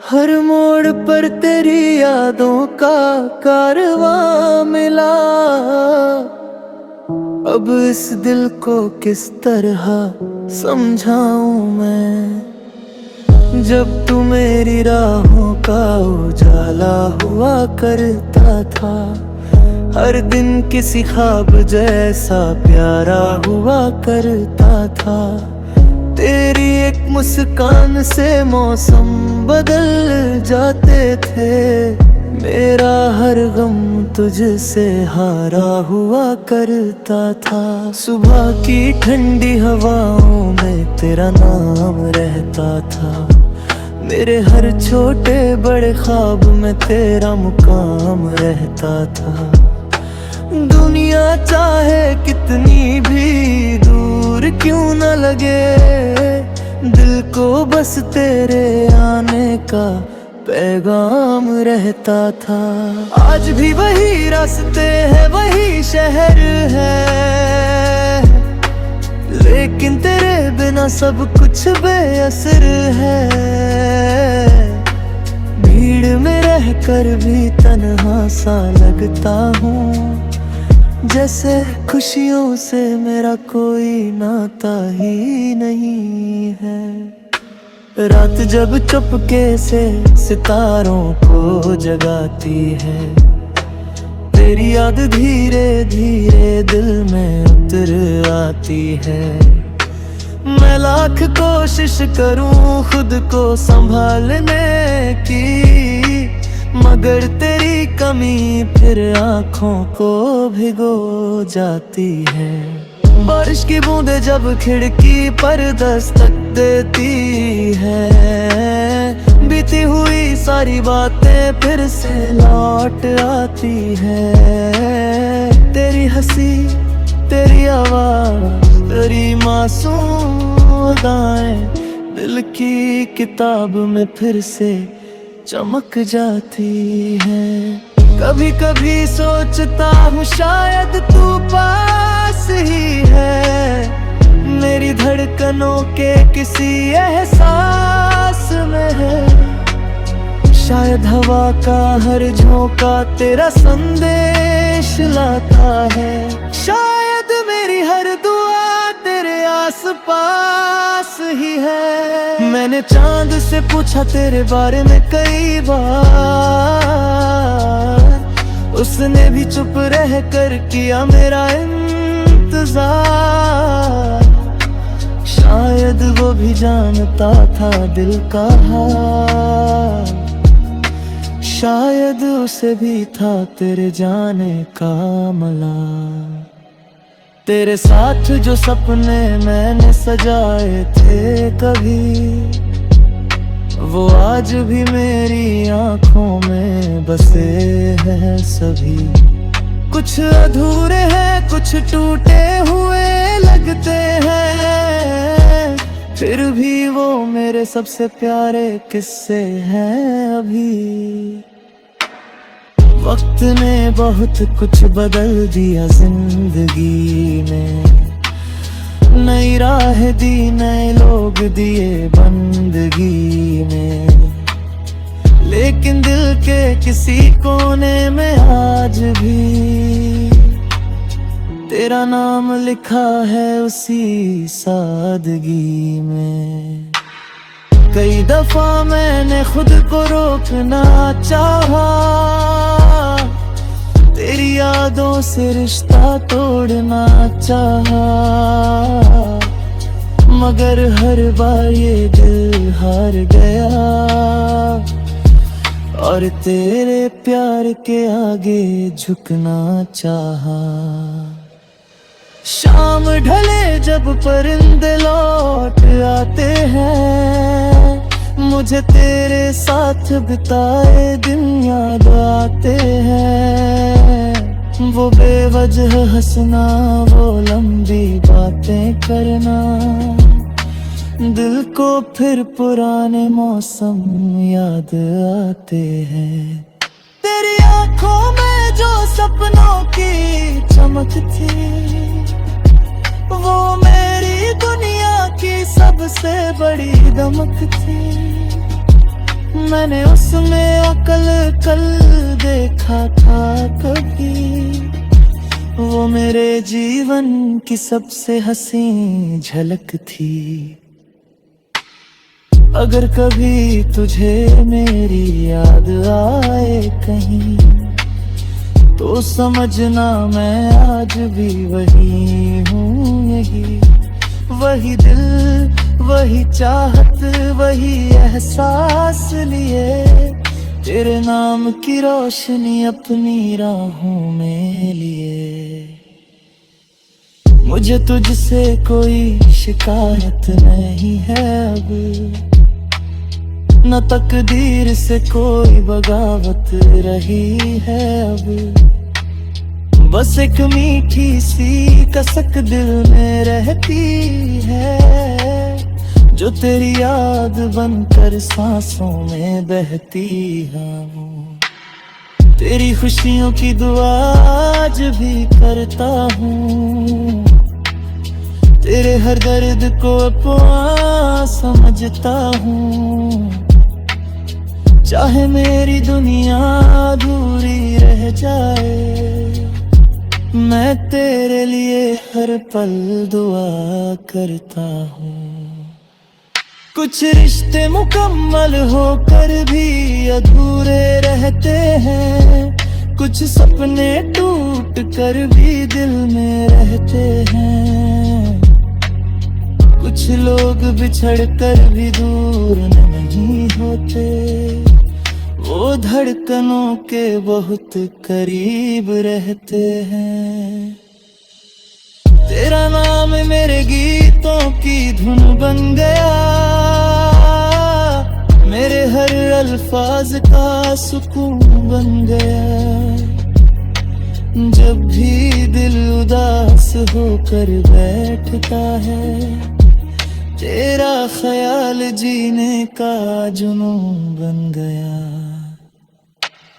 हर मोड़ पर तेरी यादों का कारवां मिला। अब इस दिल को किस तरह समझाऊं मैं। जब तू मेरी राहों का उजाला हुआ करता था, हर दिन किसी ख्वाब जैसा प्यारा हुआ करता था। तेरी एक मुस्कान से मौसम बदल जाते थे, मेरा हर गम तुझसे हारा हुआ करता था। सुबह की ठंडी हवाओं में तेरा नाम रहता था, मेरे हर छोटे बड़े ख्वाब में तेरा मुकाम रहता था। दुनिया चाहे कितनी भी दूर क्यों न लगे, दिल को बस तेरे आने का पैगाम रहता था। आज भी वही रास्ते हैं, वही शहर है, लेकिन तेरे बिना सब कुछ बेअसर है। भीड़ में रहकर भी तन्हा सा लगता हूँ, जैसे खुशियों से मेरा कोई नाता ही नहीं है। रात जब चुपके से सितारों को जगाती है, तेरी याद धीरे धीरे दिल में उतर आती है। मैं लाख कोशिश करूं खुद को संभालने की, मगर तेरी कमी फिर आँखों को भिगो जाती है। बारिश की बूंदें जब खिड़की पर दस्तक देती है, बीती हुई सारी बातें फिर से लौट आती है। तेरी हंसी, तेरी आवाज़, तेरी मासूम अदाएं दिल की किताब में फिर से चमक जाती है। कभी कभी सोचता हूँ शायद तू पास ही है, मेरी धड़कनों के किसी एहसास में है। शायद हवा का हर झोंका तेरा संदेश लाता है, शायद मेरी हर दुआ तेरे आस पास ही है। मैंने चांद से पूछा तेरे बारे में कई बार, उसने भी चुप रह कर किया मेरा इंतजार। शायद वो भी जानता था दिल का हाल, शायद उसे भी था तेरे जाने का मलाल। तेरे साथ जो सपने मैंने सजाए थे कभी, वो आज भी मेरी आंखों में बसे हैं सभी। कुछ अधूरे हैं, कुछ टूटे हुए लगते हैं, फिर भी वो मेरे सबसे प्यारे किस्से हैं अभी। वक्त ने बहुत कुछ बदल दिया जिंदगी में, नई राह दी, नए लोग दिए बंदगी में, लेकिन दिल के किसी कोने में आज भी तेरा नाम लिखा है उसी सादगी में। कई दफा मैंने खुद को रोकना चाहा, तेरी यादों से रिश्ता तोड़ना चाहा, मगर हर बार ये दिल हार गया और तेरे प्यार के आगे झुकना चाहा। शाम ढले जब परिंदे लौट आते हैं, मुझे तेरे साथ बिताए दिन याद आते हैं। वो बेवजह हंसना, वो लंबी बातें करना, दिल को फिर पुराने मौसम याद आते हैं। तेरी आंखों में जो सपनों की चमक थी, वो मेरी दुनिया की सबसे बड़ी दमक थी। मैंने उसमें अकल कल देखा था कभी, वो मेरे जीवन की सबसे हसीन झलक थी। अगर कभी तुझे मेरी याद आए कहीं, तो समझना मैं आज भी वही हूँ, यही वही दिल, वही चाहत, वही एहसास लिए, तेरे नाम की रोशनी अपनी राहों में लिए। मुझे तुझसे कोई शिकायत नहीं है अब, न तकदीर से कोई बगावत रही है अब। बस एक मीठी सी कसक दिल में रहती है, जो तेरी याद बनकर सांसों में बहती है। तेरी खुशियों की दुआ आज भी करता हूँ, तेरे हर दर्द को अपना समझता हूँ। चाहे मेरी दुनिया अधूरी रह जाए, मैं तेरे लिए हर पल दुआ करता हूँ। कुछ रिश्ते मुकम्मल होकर भी अधूरे रहते हैं, कुछ सपने टूट कर भी दिल में रहते हैं, कुछ लोग बिछड़ कर भी दूर नहीं होते, वो धड़कनों के बहुत करीब रहते हैं। तेरा नाम मेरे गीतों की धुन बन गया, मेरे हर अल्फाज का सुकून बन गया। जब भी दिल उदास होकर बैठता है, तेरा ख्याल जीने का जुनून बन गया।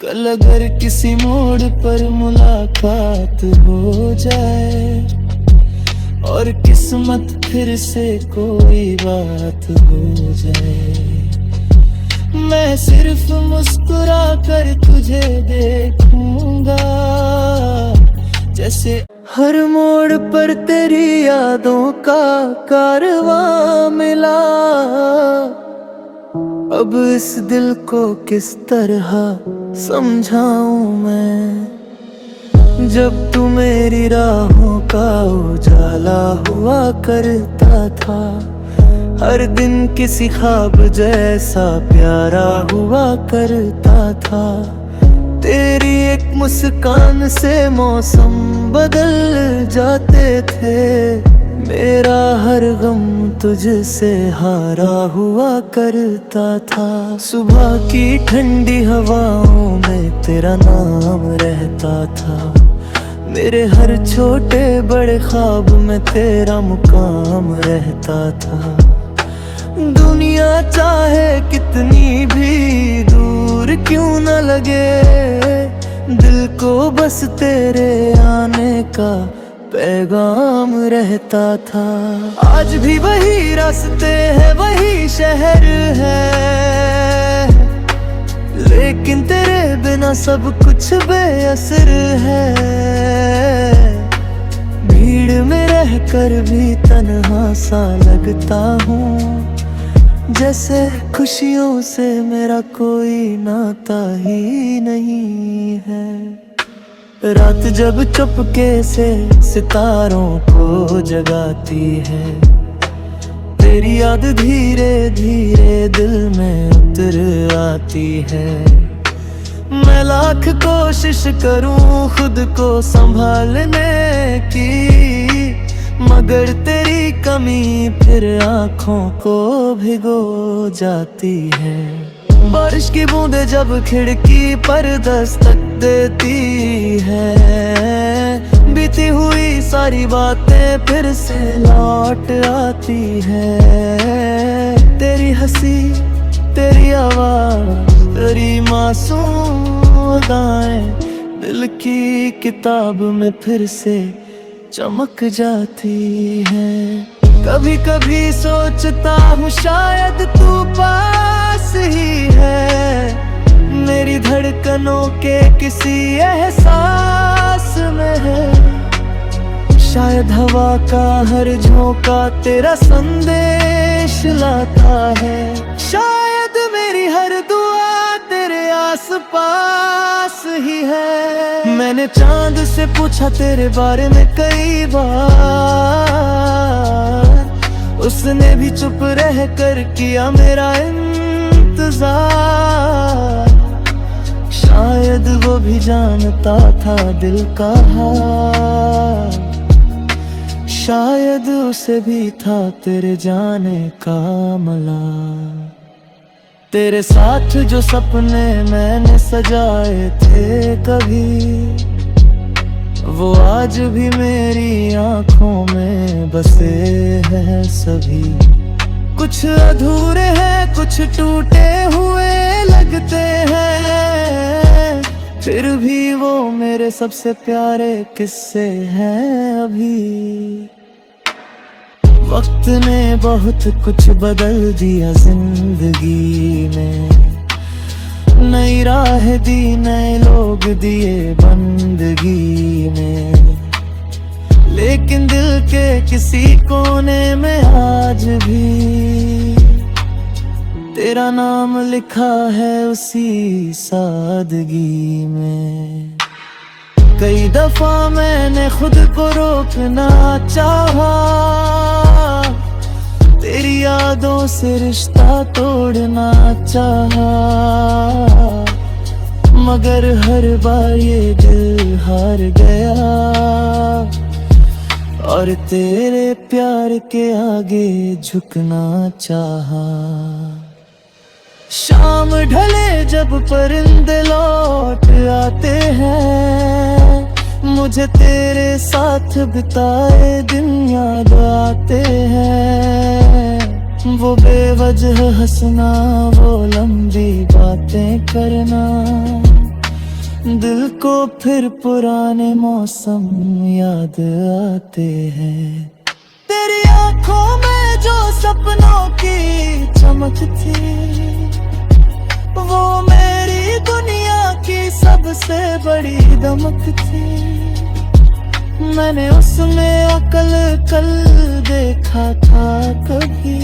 कल अगर किसी मोड़ पर मुलाकात हो जाए, और किस्मत फिर से कोई बात हो जाए, मैं सिर्फ मुस्कुरा कर तुझे देखूंगा, जैसे हर मोड़ पर तेरी यादों का कारवां मिला। अब इस दिल को किस तरह समझाऊं मैं, जब तू मेरी राहों का उजाला हुआ करता था, हर दिन किसी ख्वाब जैसा प्यारा हुआ करता था। तेरी एक मुस्कान से मौसम बदल जाते थे, मेरा हर गम तुझसे हारा हुआ करता था। सुबह की ठंडी हवाओं में तेरा नाम रहता था, मेरे हर छोटे बड़े ख्वाब में तेरा मुकाम रहता था। दुनिया चाहे कितनी भी दूर क्यों न लगे, दिल को बस तेरे आने का पैगाम रहता था। आज भी वही रास्ते हैं, वही शहर है, लेकिन तेरे बिना सब कुछ बेअसर है। भीड़ में रहकर भी तन्हा सा लगता हूँ, जैसे खुशियों से मेरा कोई नाता ही नहीं है। रात जब चुपके से सितारों को जगाती है, तेरी याद धीरे धीरे दिल में उतर आती है। मैं लाख कोशिश करूं खुद को संभालने की, मगर तेरी कमी फिर आँखों को भिगो जाती है। बारिश की बूंदें जब खिड़की पर दस्तक देती है, बीती हुई सारी बातें फिर से लौट आती है। तेरी हंसी, तेरी आवाज़, तेरी मासूम अदाएं दिल की किताब में फिर से चमक जाती है। कभी कभी सोचता हूँ शायद तू पास ही है, मेरी धड़कनों के किसी एहसास में है। शायद हवा का हर झोंका तेरा संदेश लाता है, शायद मेरी हर दुआ तेरे आस पास ही है। मैंने चांद से पूछा तेरे बारे में कई बार, उसने भी चुप रह कर किया मेरा इंतजार। शायद वो भी जानता था दिल का हाल, शायद उसे भी था तेरे जाने का मलाल। तेरे साथ जो सपने मैंने सजाए थे कभी, वो आज भी मेरी आंखों में बसे हैं सभी। कुछ अधूरे हैं, कुछ टूटे हुए लगते हैं, फिर भी वो मेरे सबसे प्यारे किस्से हैं अभी। वक्त ने बहुत कुछ बदल दिया जिंदगी में, नई राह दी, नए लोग दिए बंदगी में, लेकिन दिल के किसी कोने में आज भी तेरा नाम लिखा है उसी सादगी में। कई दफा मैंने खुद को रोकना चाहा, तेरी यादों से रिश्ता तोड़ना चाहा, मगर हर बार ये दिल हार गया और तेरे प्यार के आगे झुकना चाहा। शाम ढले जब परिंदे लौट आते हैं, मुझे तेरे साथ बिताए दिन याद आते हैं। वो बेवजह हंसना, वो लंबी बातें करना, दिल को फिर पुराने मौसम याद आते हैं। तेरी आंखों में जो सपनों की चमक थी, वो मेरी दुनिया की सबसे बड़ी दमक थी। मैंने उसमें अकल कल देखा था कभी,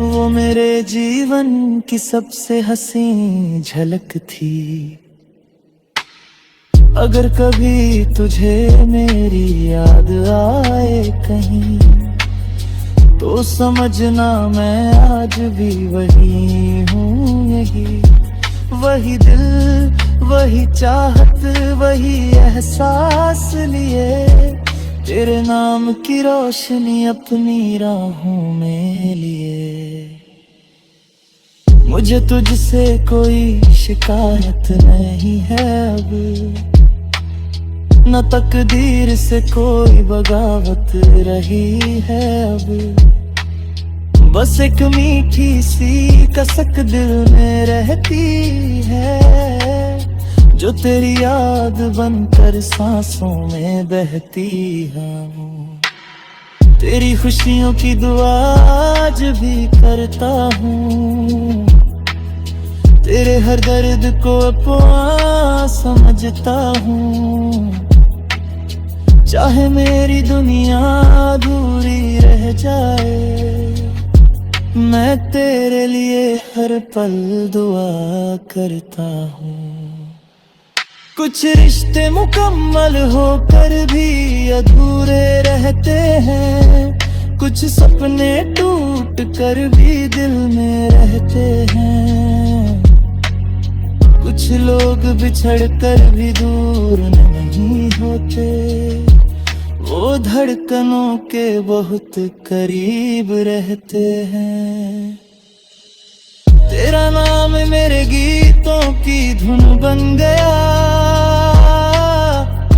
वो मेरे जीवन की सबसे हसीन झलक थी। अगर कभी तुझे मेरी याद आए कहीं, तो समझना मैं आज भी वही हूँ, यही वही दिल, वही चाहत, वही एहसास लिए, तेरे नाम की रोशनी अपनी राहों में लिए। मुझे तुझसे कोई शिकायत नहीं है अब, न तकदीर से कोई बगावत रही है अब। बस एक मीठी सी कसक दिल में रहती है, जो तेरी याद बनकर सांसों में बहती है। तेरी खुशियों की दुआ आज भी करता हूँ, तेरे हर दर्द को अपना समझता हूँ। चाहे मेरी दुनिया अधूरी रह जाए, मैं तेरे लिए हर पल दुआ करता हूँ। कुछ रिश्ते मुकम्मल होकर भी अधूरे रहते हैं, कुछ सपने टूट कर भी दिल में रहते हैं, कुछ लोग बिछड़ कर भी दूर नहीं होते, वो धड़कनों के बहुत करीब रहते हैं। तेरा नाम मेरे गीतों की धुन बन गया,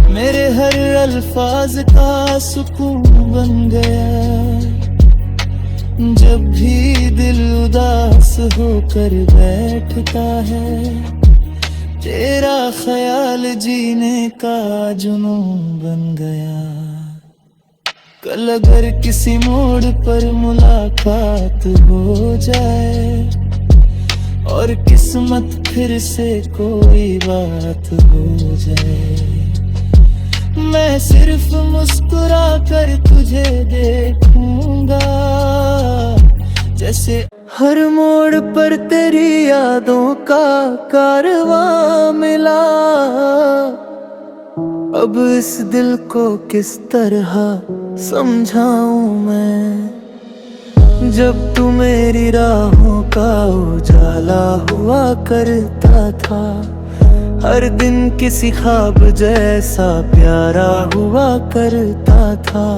मेरे हर अल्फाज का सुकून बन गया। जब भी दिल उदास होकर बैठता है, तेरा ख्याल जीने का जुनून बन गया। कल अगर किसी मोड़ पर मुलाकात हो जाए और किस्मत फिर से कोई बात हो जाए, मैं सिर्फ मुस्कुरा कर तुझे देखूंगा, जैसे हर मोड़ पर तेरी यादों का कारवां मिला। अब इस दिल को किस तरह समझाऊं मैं, जब तू मेरी राहों का उजाला हुआ करता था, हर दिन किसी ख्वाब जैसा प्यारा हुआ करता था।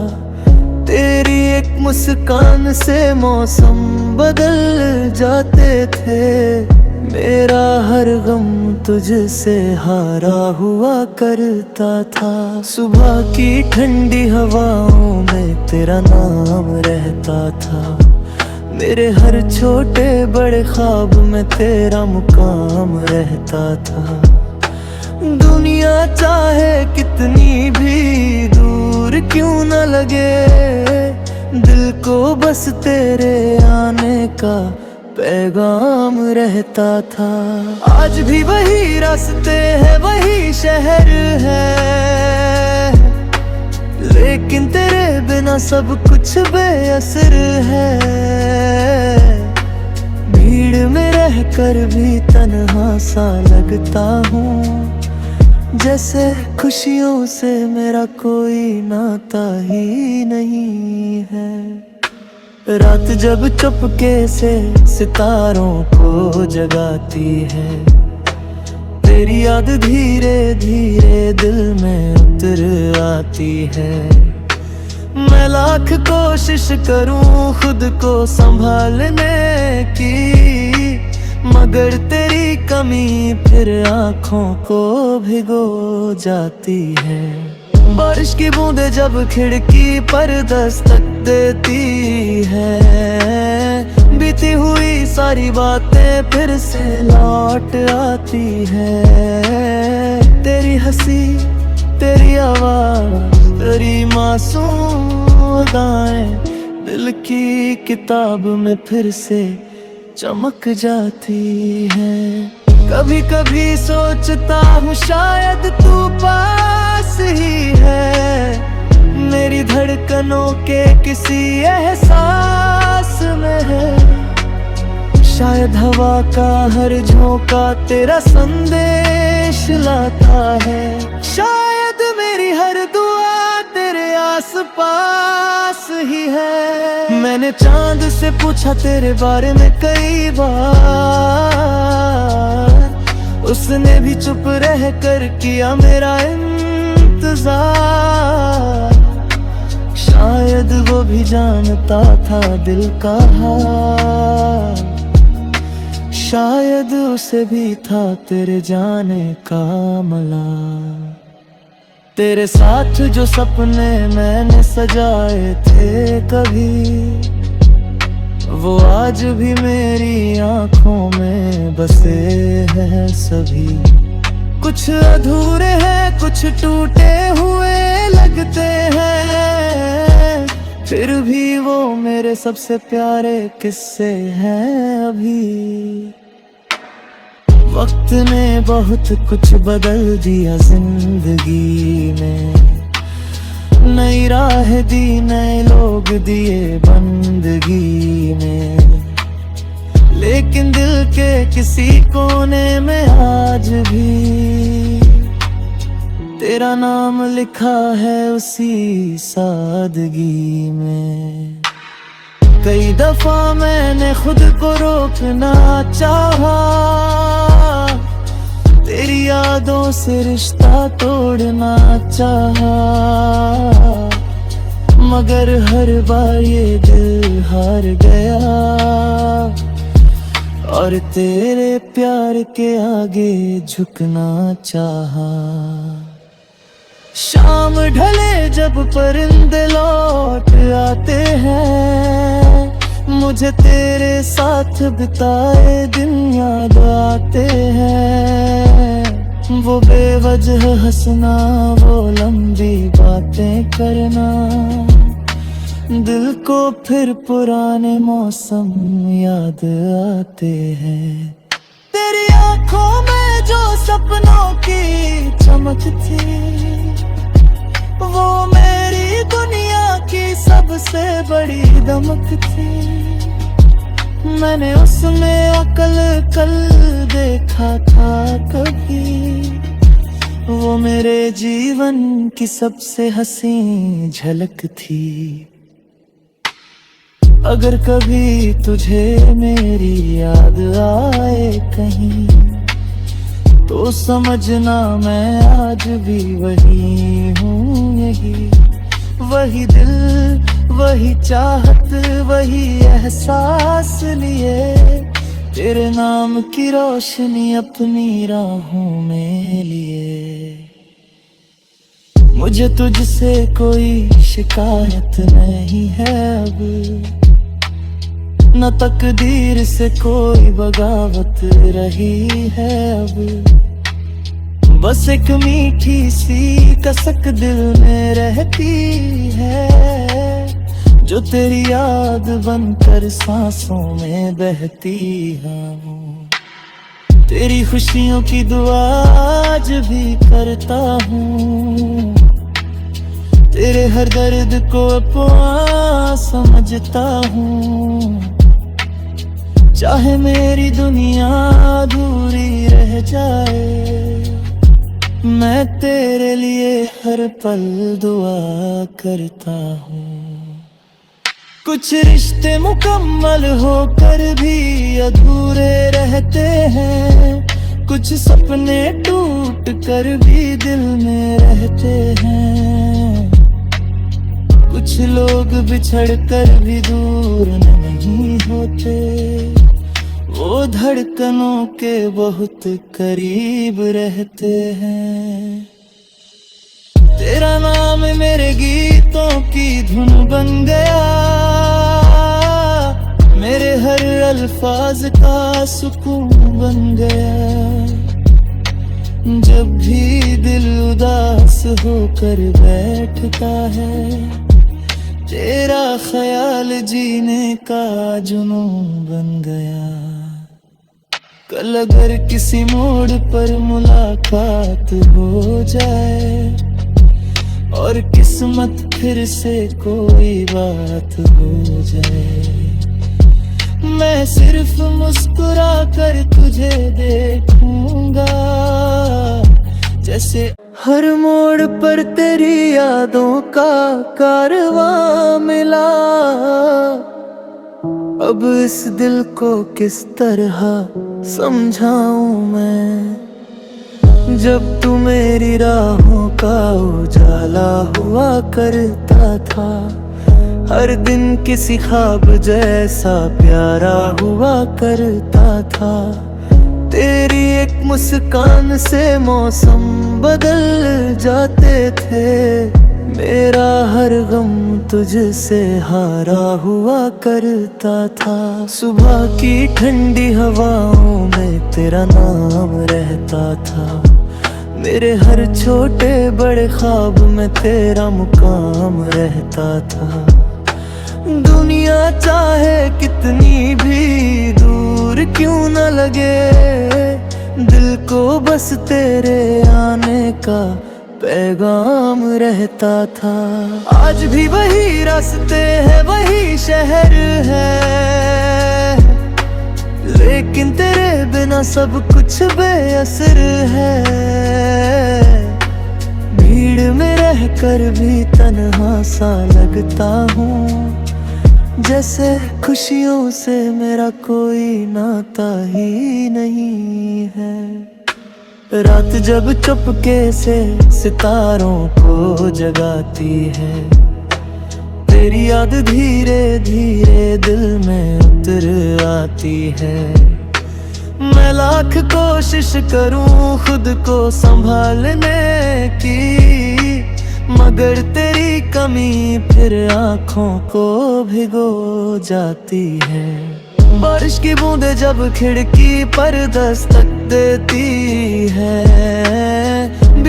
तेरी एक मुस्कान से मौसम बदल जाते थे, मेरा हर गम तुझसे हारा हुआ करता था। सुबह की ठंडी हवाओं में तेरा नाम रहता था, मेरे हर छोटे बड़े ख्वाब में तेरा मुकाम रहता था। दुनिया चाहे कितनी भी दूर क्यों न लगे, दिल को बस तेरे आने का पैगाम रहता था। आज भी वही रास्ते हैं, वही शहर है, लेकिन तेरे बिना सब कुछ बेअसर है। भीड़ में रहकर भी तन्हा सा लगता हूँ, जैसे खुशियों से मेरा कोई नाता ही नहीं है। रात जब चुपके से सितारों को जगाती है, तेरी याद धीरे धीरे दिल में उतर आती है। मैं लाख कोशिश करूं खुद को संभालने की, मगर तेरी कमी फिर आँखों को भिगो जाती है। बारिश की बूंदें जब खिड़की पर दस्तक देती है, बीती हुई सारी बातें फिर से लौट आती है। तेरी हंसी, तेरी आवाज़, तेरी मासूम अदाएं दिल की किताब में फिर से चमक जाती है। कभी कभी सोचता हूँ शायद तू पास ही है, मेरी धड़कनों के किसी एहसास में है। शायद हवा का हर झोंका तेरा संदेश लाता है, शायद मेरी हर दुआ तेरे आस पास ही है। मैंने चांद से पूछा तेरे बारे में कई बार, उसने भी चुप रह कर किया मेरा इंतजार। शायद वो भी जानता था दिल का हाल, शायद उसे भी था तेरे जाने का मलाल। तेरे साथ जो सपने मैंने सजाए थे कभी, वो आज भी मेरी आंखों में बसे हैं सभी। कुछ अधूरे हैं, कुछ टूटे हुए लगते हैं, फिर भी वो मेरे सबसे प्यारे किस्से हैं अभी। वक्त ने बहुत कुछ बदल दिया जिंदगी में, नई राह दी, नए लोग दिए बंदगी में, लेकिन दिल के किसी कोने में आज भी तेरा नाम लिखा है उसी सादगी में। कई दफा मैंने खुद को रोकना चाहा, तेरी यादों से रिश्ता तोड़ना चाहा, मगर हर बार ये दिल हार गया और तेरे प्यार के आगे झुकना चाहा। शाम ढले जब परिंदे लौट आते हैं, मुझे तेरे साथ बिताए दिन याद आते हैं। वो बेवजह हंसना, वो लंबी बातें करना, दिल को फिर पुराने मौसम याद आते हैं। तेरी आंखों में जो सपनों की चमक थी, वो मेरी दुनिया की सबसे बड़ी दमक थी। मैंने उसमें अकल कल देखा था कभी, वो मेरे जीवन की सबसे हसीन झलक थी। अगर कभी तुझे मेरी याद आए कहीं, तो समझना मैं आज भी वही हूँ, यही वही दिल, वही चाहत, वही एहसास लिए, तेरे नाम की रोशनी अपनी राहों में लिए। मुझे तुझसे कोई शिकायत नहीं है अब, न तकदीर से कोई बगावत रही है अब। बस एक मीठी सी कसक दिल में रहती है, जो तेरी याद बनकर सांसों में बहती है। तेरी खुशियों की दुआ आज भी करता हूँ, तेरे हर दर्द को अपना समझता हूँ। चाहे मेरी दुनिया अधूरी रह जाए, मैं तेरे लिए हर पल दुआ करता हूँ। कुछ रिश्ते मुकम्मल होकर भी अधूरे रहते हैं, कुछ सपने टूट कर भी दिल में रहते हैं। कुछ लोग बिछड़ कर भी दूर नहीं होते, वो धड़कनों के बहुत करीब रहते हैं। तेरा नाम मेरे गीतों की धुन बन गया, मेरे हर अल्फाज का सुकून बन गया। जब भी दिल उदास होकर बैठता है, तेरा ख्याल जीने का जुनून बन गया। कल अगर किसी मोड़ पर मुलाकात हो जाए, और किस्मत फिर से कोई बात हो जाए, मैं सिर्फ मुस्कुरा कर तुझे देखूंगा। जैसे हर मोड़ पर तेरी यादों का कारवां मिला, अब इस दिल को किस तरह समझाऊं मैं। जब तू मेरी राहों का उजाला हुआ करता था, हर दिन किसी ख्वाब जैसा प्यारा हुआ करता था। तेरी एक मुस्कान से मौसम बदल जाते थे, मेरा हर गम तुझसे हारा हुआ करता था। सुबह की ठंडी हवाओं में तेरा नाम रहता था, मेरे हर छोटे बड़े ख्वाब में तेरा मुकाम रहता था। दुनिया चाहे कितनी भी दूर क्यों न लगे, दिल को बस तेरे आने का पैगाम रहता था। आज भी वही रास्ते हैं, वही शहर है, लेकिन तेरे बिना सब कुछ बेअसर है। भीड़ में रहकर भी तन्हा सा लगता हूँ, जैसे खुशियों से मेरा कोई नाता ही नहीं है। रात जब चुपके से सितारों को जगाती है, तेरी याद धीरे धीरे दिल में उतर आती है। मैं लाख कोशिश करूं खुद को संभालने की, मगर तेरी कमी फिर आँखों को भिगो जाती है। बारिश की बूंदें जब खिड़की पर दस्तक देती है,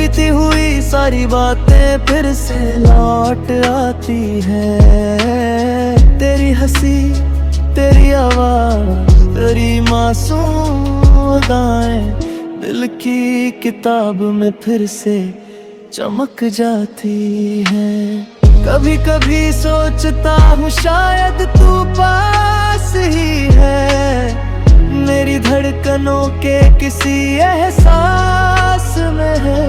बीती हुई सारी बातें फिर से लौट आती है। तेरी हंसी, तेरी आवाज, तेरी मासूम अदाएं दिल की किताब में फिर से चमक जाती है। कभी कभी सोचता हूँ शायद तू पास ही है, मेरी धड़कनों के किसी एहसास में है।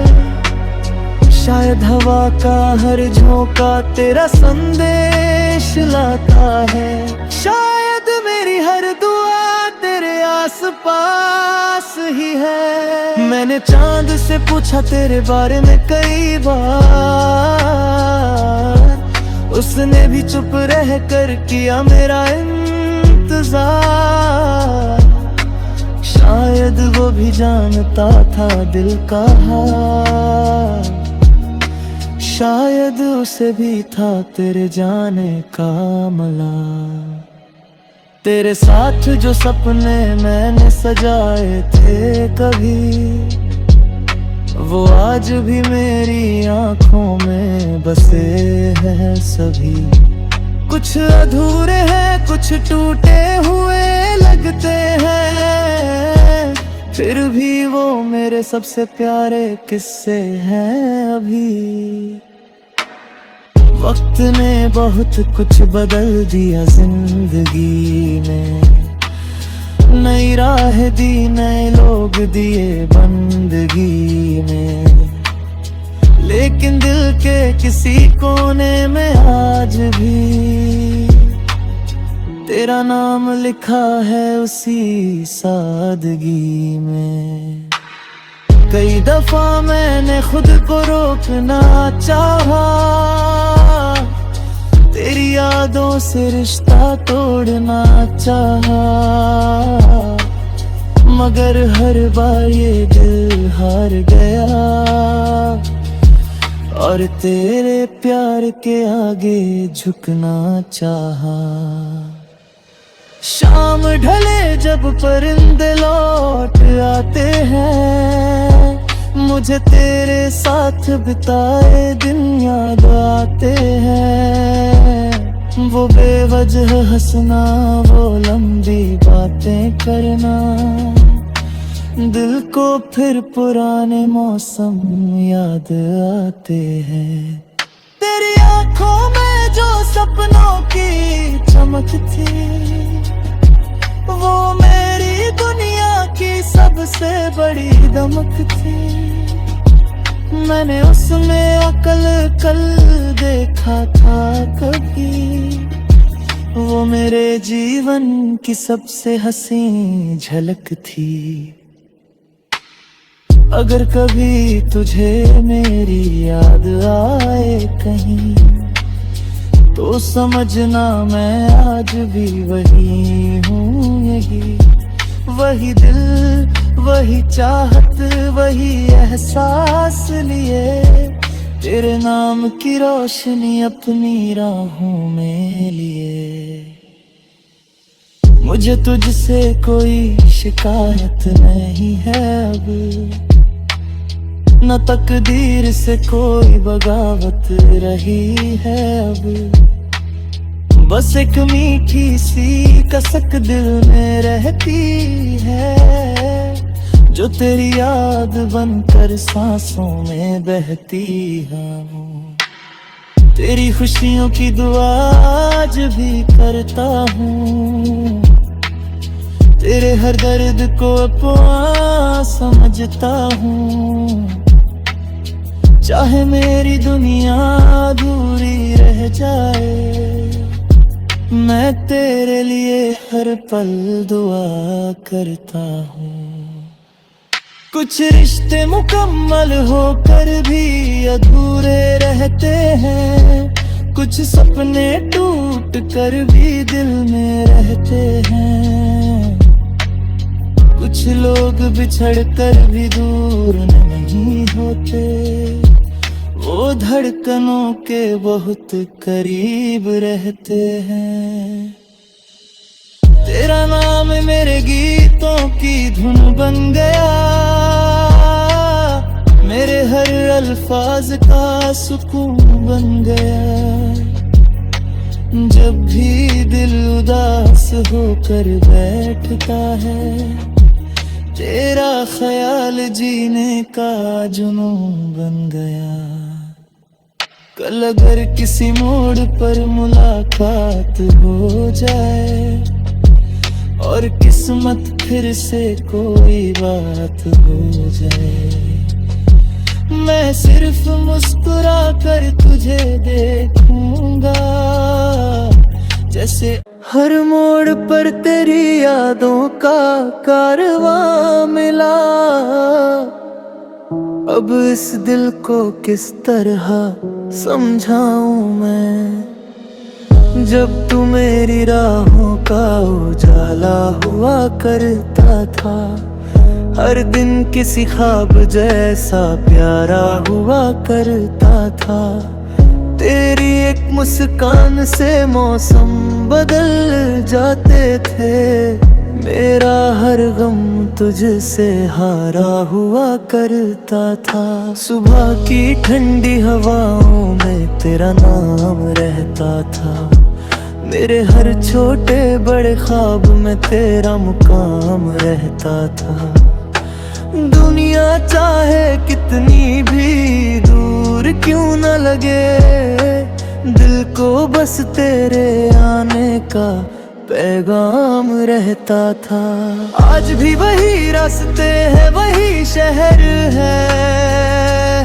शायद हवा का हर झोंका तेरा संदेश लाता है। शायद मेरी हर दुआ तेरे आस पास ही है। मैंने चांद से पूछा तेरे बारे में कई बार, उसने भी चुप रह कर किया मेरा इंतजार। शायद वो भी जानता था दिल का हाल, शायद उसे भी था तेरे जाने का मलाल। तेरे साथ जो सपने मैंने सजाए थे कभी, वो आज भी मेरी आंखों में बसे हैं सभी। कुछ अधूरे हैं, कुछ टूटे हुए लगते हैं, फिर भी वो मेरे सबसे प्यारे किस्से हैं अभी। वक्त ने बहुत कुछ बदल दिया जिंदगी में, नई राह दी, नए लोग दिए बंदगी में। लेकिन दिल के किसी कोने में आज भी तेरा नाम लिखा है उसी सादगी में। कई दफा मैंने खुद को रोकना चाहा, तेरी यादों से रिश्ता तोड़ना चाहा, मगर हर बार ये दिल हार गया और तेरे प्यार के आगे झुकना चाहा। शाम ढले जब परिंदे लौट आते हैं, मुझे तेरे साथ बिताए दिन याद आते हैं। वो बेवजह हंसना, वो लंबी बातें करना, दिल को फिर पुराने मौसम याद आते हैं। तेरी आंखों में जो सपनों की चमक थी, वो मेरी दुनिया की सबसे बड़ी दमक थी। मैंने उसमें अकल कल देखा था कभी, वो मेरे जीवन की सबसे हसीन झलक थी। अगर कभी तुझे मेरी याद आए कहीं, तो समझना मैं आज भी वही हूँ, यही वही दिल, वही चाहत, वही एहसास लिए तेरे नाम की रोशनी अपनी राहों में लिए। मुझे तुझसे कोई शिकायत नहीं है अब, न तकदीर से कोई बगावत रही है अब। बस एक मीठी सी कसक दिल में रहती है, जो तेरी याद बनकर सांसों में बहती है। तेरी खुशियों की दुआ आज भी करता हूँ, तेरे हर दर्द को अपना समझता हूँ। चाहे मेरी दुनिया अधूरी रह जाए, मैं तेरे लिए हर पल दुआ करता हूँ। कुछ रिश्ते मुकम्मल होकर भी अधूरे रहते हैं, कुछ सपने टूट कर भी दिल में रहते हैं। कुछ लोग बिछड़ कर भी दूर नहीं होते, वो धड़कनों के बहुत करीब रहते हैं। तेरा नाम मेरे गीतों की धुन बन गया, मेरे हर अल्फाज का सुकून बन गया। जब भी दिल उदास होकर बैठता है, तेरा ख्याल जीने का जुनून बन गया। कल अगर किसी मोड़ पर मुलाकात हो जाए और किस्मत फिर से कोई बात हो जाए, मैं सिर्फ मुस्कुरा कर तुझे देखूंगा। जैसे हर मोड़ पर तेरी यादों का कारवां मिला। अब इस दिल को किस तरह समझाऊं मैं, जब तू मेरी राहों का उजाला हुआ करता था। हर दिन किसी ख्वाब जैसा प्यारा हुआ करता था। तेरी एक मुस्कान से मौसम बदल जाते थे। मेरा हर गम तुझसे हारा हुआ करता था। सुबह की ठंडी हवाओं में तेरा नाम रहता था। मेरे हर छोटे बड़े ख्वाब में तेरा मुकाम रहता था। दुनिया चाहे कितनी भी दूर क्यों न लगे, दिल को बस तेरे आने का पैगाम रहता था। आज भी वही रास्ते हैं, वही शहर है,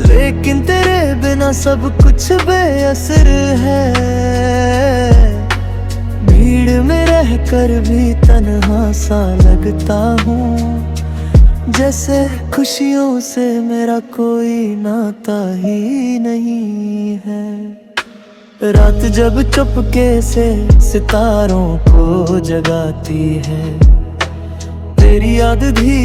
लेकिन तेरे बिना सब कुछ बेअसर है। भीड़ में रहकर भी तन्हा सा लगता हूँ, जैसे खुशियों से मेरा कोई नाता ही नहीं है। रात जब चुपके से सितारों को जगाती है, तेरी याद धीरे